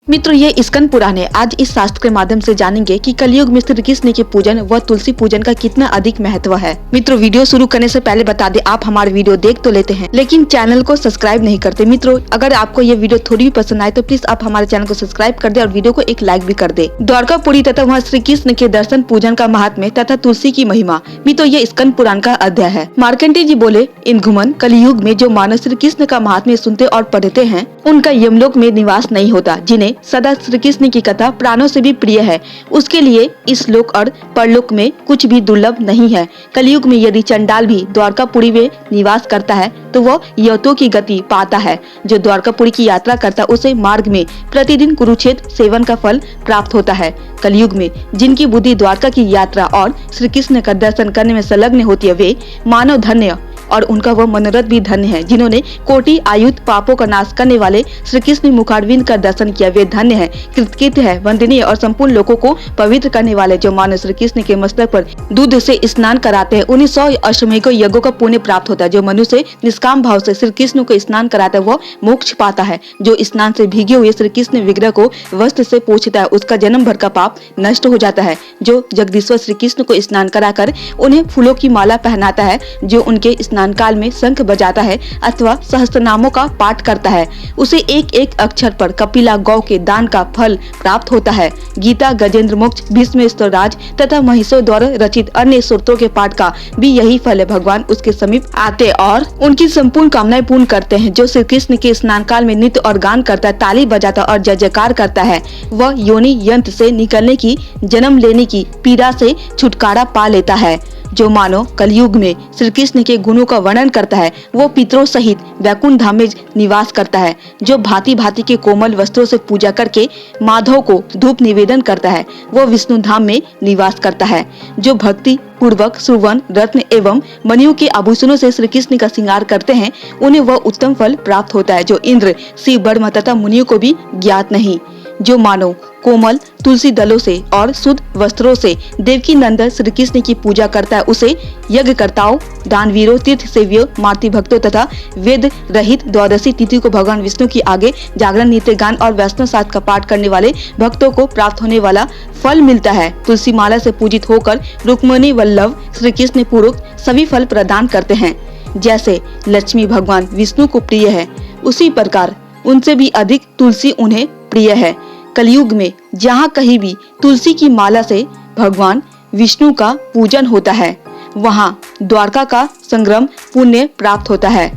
मित्रों, ये स्कंद पुराण है। आज इस शास्त्र के माध्यम से जानेंगे कि कलयुग में श्री कृष्ण के पूजन व तुलसी पूजन का कितना अधिक महत्व है। मित्रों, वीडियो शुरू करने से पहले बता दें, आप हमारे वीडियो देख तो लेते हैं लेकिन चैनल को सब्सक्राइब नहीं करते। मित्रों, अगर आपको ये वीडियो थोड़ी भी पसंद आए तो प्लीज आप हमारे चैनल को सब्सक्राइब कर दे और वीडियो को एक लाइक भी कर दे। द्वारकापुरी तथा वहाँ श्री कृष्ण के दर्शन पूजन का महात्म्य तथा तुलसी की महिमा। मित्रों, ये स्कंद पुराण का अध्याय है। मार्कंडेय जी बोले, इन घुमन कलयुग में जो मानव श्री कृष्ण का महात्म्य सुनते और पढ़ते हैं उनका यमलोक में निवास नहीं होता। जिन्हें सदा श्री कृष्ण की कथा प्राणों से भी प्रिय है, उसके लिए इस लोक और परलोक में कुछ भी दुर्लभ नहीं है। कलयुग में यदि चंडाल भी द्वारकापुरी में निवास करता है तो वह यवतों की गति पाता है। जो द्वारकापुरी की यात्रा करता है उसे मार्ग में प्रतिदिन कुरुक्षेत्र सेवन का फल प्राप्त होता है। कलयुग में जिनकी बुद्धि द्वारका की यात्रा और श्री कृष्ण का दर्शन करने में संलग्न होती है, वे मानव धन्य और उनका वह मनोरथ भी धन्य है। जिन्होंने कोटि आयुध पापों का नाश करने वाले श्री कृष्ण मुखारविंद का दर्शन किया, वे धन्य है, कृतकृत्य है, वंदनीय और संपूर्ण लोगों को पवित्र करने वाले। जो मानव श्री कृष्ण के मस्तक पर दूध से स्नान कराते हैं उन्हें 100 अश्वमेघ यज्ञों का पुण्य प्राप्त होता है। जो मनुष्य निष्काम भाव से श्री कृष्ण को स्नान कराता है वह मोक्ष पाता है। जो स्नान से भीगे हुए श्री कृष्ण विग्रह को वस्त्र से पोंछता है उसका जन्म भर का पाप नष्ट हो जाता है। जो जगदीश्वर श्री कृष्ण को स्नान कराकर उन्हें फूलों की माला पहनाता है, जो उनके स्नान काल में शंख बजाता है अथवा सहस्त्रनामों का पाठ करता है, उसे एक एक अक्षर पर कपिला गौ के दान का फल प्राप्त होता है। गीता, गजेंद्र मोक्ष, भीष्म स्तवराज तथा महिषों द्वारा रचित अन्य सूत्रों के पाठ का भी यही फल है। भगवान उसके समीप आते और उनकी संपूर्ण कामनाएं पूर्ण करते हैं। जो श्री कृष्ण के स्नान काल में नृत्य और गान करता है, ताली बजाता और जय जयकार करता है, वह योनि यंत्र से निकलने की, जन्म लेने की पीड़ा से छुटकारा पा लेता है। जो मानव कलयुग में श्री कृष्ण के गुणों का वर्णन करता है वो पितरों सहित वैकुंठ धाम में निवास करता है। जो भांति भांति के कोमल वस्त्रों से पूजा करके माधव को धूप निवेदन करता है वो विष्णु धाम में निवास करता है। जो भक्ति पूर्वक सुवर्ण, रत्न एवं मणियों के आभूषणों से श्री कृष्ण का श्रृंगार करते हैं उन्हें वह उत्तम फल प्राप्त होता है, जो इंद्र, शिव, ब्रह्मा तथा मुनियों को भी ज्ञात नहीं। जो मानव कोमल तुलसी दलों से और शुद्ध वस्त्रों से देवकी नंदन श्री कृष्ण की पूजा करता है उसे यज्ञकर्ताओं, दानवीरों, तीर्थ सेवियों, मातृ भक्तों तथा वेद रहित द्वादशी तिथि को भगवान विष्णु की आगे जागरण, नित्य गान और वैष्णव शास्त्र का पाठ करने वाले भक्तों को प्राप्त होने वाला फल मिलता है। तुलसी माला से पूजित होकर रुक्मिणी वल्लभ श्री कृष्ण पूर्वक सभी फल प्रदान करते हैं। जैसे लक्ष्मी भगवान विष्णु को प्रिय है उसी प्रकार उनसे भी अधिक तुलसी उन्हें प्रिय है। कलयुग में जहाँ कहीं भी तुलसी की माला से भगवान विष्णु का पूजन होता है वहाँ द्वारका का संग्राम पुण्य प्राप्त होता है।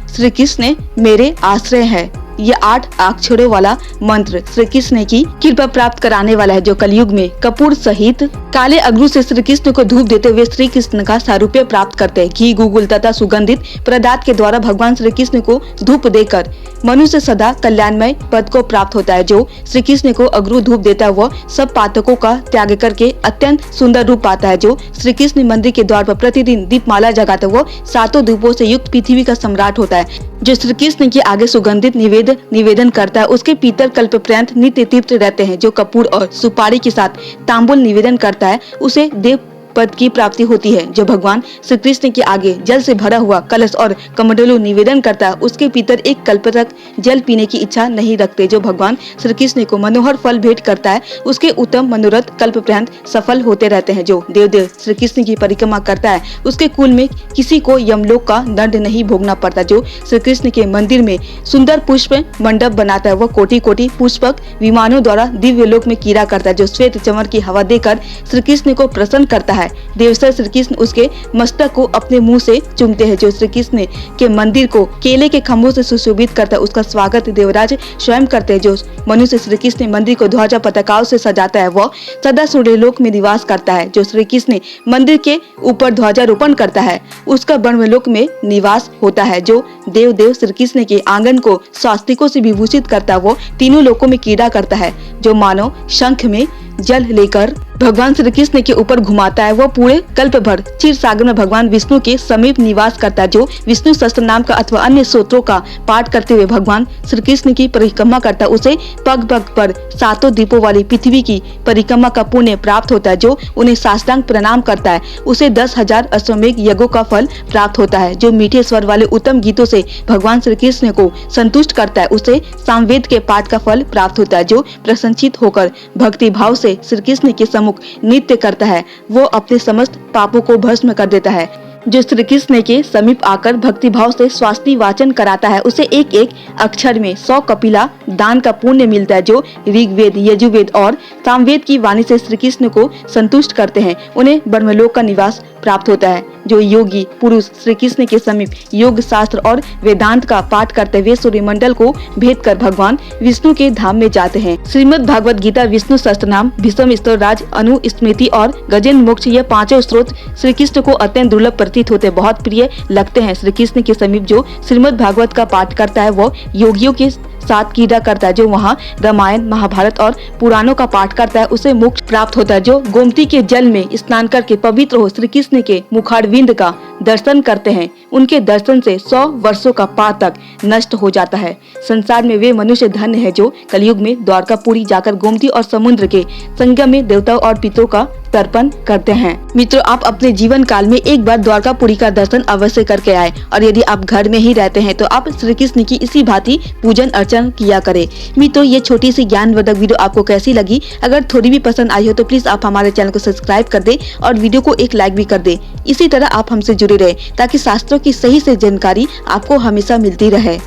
श्री कृष्ण मेरे आश्रय है, ये 8 अक्षरों वाला मंत्र श्री कृष्ण की कृपा प्राप्त कराने वाला है। जो कलयुग में कपूर सहित काले अगरू से श्री कृष्ण को धूप देते हुए श्री कृष्ण का सारूप्य प्राप्त करते हैं। घी, गुगुल तथा सुगंधित पदार्थ के द्वारा भगवान श्री कृष्ण को धूप देकर मनुष्य सदा कल्याणमय पद को प्राप्त होता है। जो श्री कृष्ण को अगरू धूप देता है वह सब पातकों का त्याग करके अत्यंत सुंदर रूप पाता है। जो श्री कृष्ण मंदिर के द्वार पर प्रतिदिन दीपमाला जगाता है वह 7 धूपों से युक्त पृथ्वी का सम्राट होता है। जो श्री कृष्ण के आगे सुगंधित निवेदन करता है उसके पीतर कल्प पर्यंत नित्य तृप्त रहते हैं। जो कपूर और सुपारी के साथ तांबुल निवेदन करता है उसे देव पद की प्राप्ति होती है। जो भगवान श्री कृष्ण के आगे जल से भरा हुआ कलश और कमंडलू निवेदन करता है उसके भीतर एक कल्प तक जल पीने की इच्छा नहीं रखते। जो भगवान श्री कृष्ण को मनोहर फल भेंट करता है उसके उत्तम मनोरथ कल्प पर्यंत सफल होते रहते हैं। जो देव श्री कृष्ण की परिक्रमा करता है उसके कुल में किसी को यमलोक का दंड नहीं भोगना पड़ता। जो श्री कृष्ण के मंदिर में सुंदर पुष्प मंडप बनाता है वह कोटि कोटि पुष्पक विमानों द्वारा दिव्य लोक में कीड़ा करता है। जो श्वेत चमर की हवा देकर श्री कृष्ण को प्रसन्न करता है, देवसर श्री कृष्ण उसके मस्तक को अपने मुंह से चूमते हैं। जो श्री कृष्ण के मंदिर को केले के खंभों से सुशोभित करता है उसका स्वागत देवराज स्वयं करते हैं। जो मनुष्य श्री कृष्ण मंदिर को ध्वजा पताकाओं से सजाता है वह सदा सूर्यलोक में निवास करता है। जो श्री कृष्ण मंदिर के ऊपर ध्वजारोपण करता है उसका ब्रह्मलोक में निवास होता है। जो देव श्री कृष्ण के आंगन को स्वास्तिकों से विभूषित करता है वो तीनों लोकों में कीड़ा करता है। जो मानव शंख में जल लेकर भगवान श्री कृष्ण के ऊपर घुमाता है, वह पूरे कल्प भर क्षीर सागर में भगवान विष्णु के समीप निवास करता है। जो विष्णु सहस्त्र नाम का अथवा अन्य स्तोत्रों का पाठ करते हुए भगवान श्री कृष्ण की परिक्रमा करता है, उसे पग पग पर सातों द्वीपों वाली पृथ्वी की परिक्रमा का पुण्य प्राप्त होता है। जो उन्हें साष्टांग प्रणाम करता है, उसे 10,000 अश्वमेघ यज्ञों का फल प्राप्त होता है। जो मीठे स्वर वाले उत्तम गीतों से भगवान श्री कृष्ण को संतुष्ट करता है, उसे सामवेद के पाठ का फल प्राप्त होता है। जो प्रसन्नचित होकर भक्ति भाव से श्री कृष्ण के सम्मुख नृत्य करता है, वो अपने समस्त पापों को भस्म कर देता है। जो श्री कृष्ण के समीप आकर भक्ति भाव से स्वास्थ्य वाचन कराता है, उसे एक एक अक्षर में 100 कपिला दान का पुण्य मिलता है। जो ऋग्वेद, यजुर्वेद और सामवेद की वाणी से श्री कृष्ण को संतुष्ट करते हैं, उन्हें ब्रह्मलोक का निवास प्राप्त होता है। जो योगी पुरुष श्री कृष्ण के समीप योग शास्त्र और वेदांत का पाठ करते हुए सूर्यमंडल को भेद कर भगवान विष्णु के धाम में जाते हैं। श्रीमद् भागवत गीता, विष्णु सहस्त्रनाम, भीष्म स्तोत्र, राज, अनु स्मृति और गजेंद्र मोक्ष, ये पांचों स्त्रोत श्री कृष्ण को अत्यंत दुर्लभ प्रतीत होते, बहुत प्रिय लगते हैं। श्री कृष्ण के समीप जो श्रीमद् भागवत का पाठ करता है, वो योगियों के साथ क्रीड़ा करता है। जो वहाँ रामायण, महाभारत और पुराणों का पाठ करता है, उसे मोक्ष प्राप्त होता है। जो गोमती के जल में स्नान करके पवित्र हो श्री कृष्ण के मुखारविंद का दर्शन करते हैं, उनके दर्शन से 100 वर्षों का पातक नष्ट हो जाता है। संसार में वे मनुष्य धन्य है जो कलयुग में द्वारकापुरी जाकर गोमती और समुद्र के संगम में देवताओं और पितरों का तर्पण करते हैं। मित्रों, आप अपने जीवन काल में एक बार द्वारकापुरी का दर्शन अवश्य करके आए, और यदि आप घर में ही रहते हैं तो आप श्री कृष्ण की इसी भांति पूजन अर्चन किया करें। मित्रों, ये छोटी सी ज्ञानवर्धक वीडियो आपको कैसी लगी? अगर थोड़ी भी पसंद आई हो तो प्लीज आप हमारे चैनल को सब्सक्राइब कर दे और वीडियो को एक लाइक भी कर दे। इसी तरह आप हमसे जुड़े रहे ताकि शास्त्रों की सही से जानकारी आपको हमेशा मिलती रहे।